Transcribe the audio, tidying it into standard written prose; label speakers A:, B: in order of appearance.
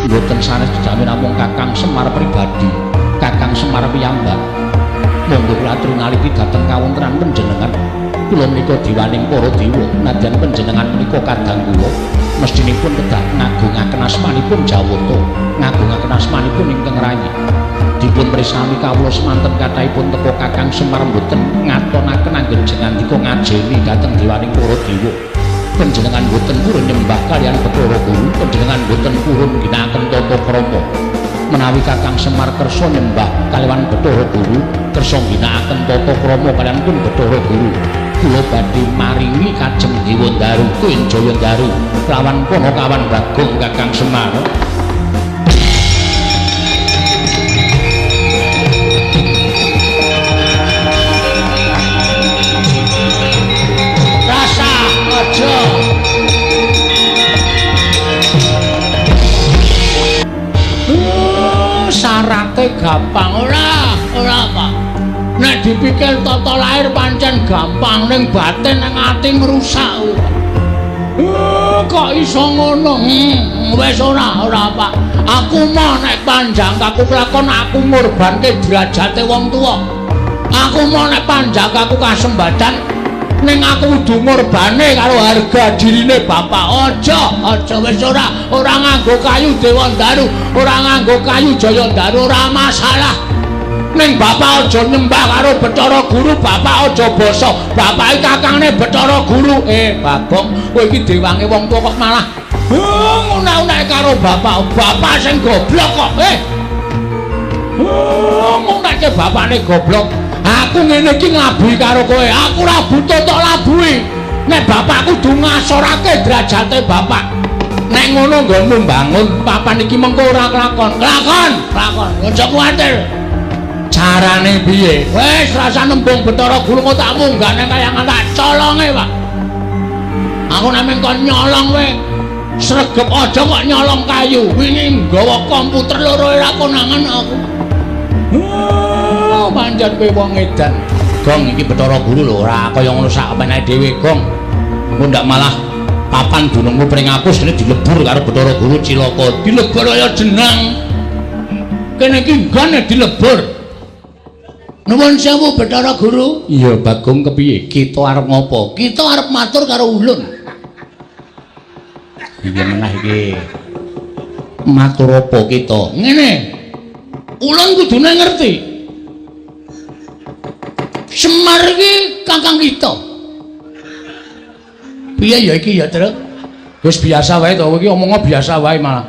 A: Mboten sanes dijamin namung Kakang Semar pribadi, Kakang Semar piyambak. Monggo kula aturi naliti dhateng kawontenan panjenengan. Kula menika diwaning para dewa, nadyan panjenengan menika kadang kula mestinipun kedah ngagungaken asmanipun Jawata, ngagungaken asmanipun ingkang rayi. Dipun prisami kawula semanten kathahipun teka Kakang Semar mboten ngatonaken anggenjengan dika ngajeni dhateng diwaning para dewa. Panjenengan boten purun nyembah kaliyan Bathara Guru, panjenengan boten purun ginakaken tata krama. Menawi Kakang Semar kersa nyembah kaliyan Bathara Guru, kersa ginakaken tata krama kaliyan pun Bathara Guru, kula badhe maringi kajeng Dewandaru, Koen Jayandaru, lawan Panakawan Bagong Kakang Semar. Syarate gampang ora apa. Nek dipikir tata lair pancen gampang, ning batin nang ati ngrusak. Kok iso ngono? Wis ora apa. Aku mau nek panjang aku kelakon aku ngorbanke derajate wong tuwa. Aku mau nek panjang aku kasembadan ning aku kudu ngorbane karo harga dirine bapak. Aja wis ora nganggo kayu Dewandaru, ora nganggo kayu Jayandaru, ora masalah. Ning bapak aja nyembah karo Bathara Guru, bapak aja basa bapake kakangne Bathara Guru. Bagong, kowe iki dewange wong tuwa kok malah ngunak-unak karo bapak sing goblok kok. Ngunakke bapakne goblok. Aku ngene iki nglabuhi karo kowe. Aku ora butuh tok labuhi. Nek bapak kudu ngasorake derajate bapak. Nek ngono nggonmu mbangun papan iki mengko ora kelakon. Kelakon. Aja kuwatir. Carane piye? Wis rasa nembung Bathara Guru kok tak munggane kayangan tak colonge, Pak. Aku nek kon nyolong kowe sregep aja kok nyolong kayu. Wingi nggawa komputer loro ora konangan aku. Pancen kowe wong edan. Gong iki Bathara Guru lho, ora kaya ngono sak penake dhewe, Gong. Engko ndak malah papan dunungmu pring apus kene dilebur karo Bathara Guru cilaka. Dilebur kaya jeneng. Kene iki nggone dilebur. Nuwun sewu Bathara Guru. Iya, Bagong kepiye? Kita arep ngopo? Kita arep matur karo ulun. Iya menah iki. Matur apa kita? Ngene. Ulun kudune ngerti. Semar iki kakang kita. Piye ya iki ya, Truk? Wis biasa wae to, iki omongnya biasa wae malah.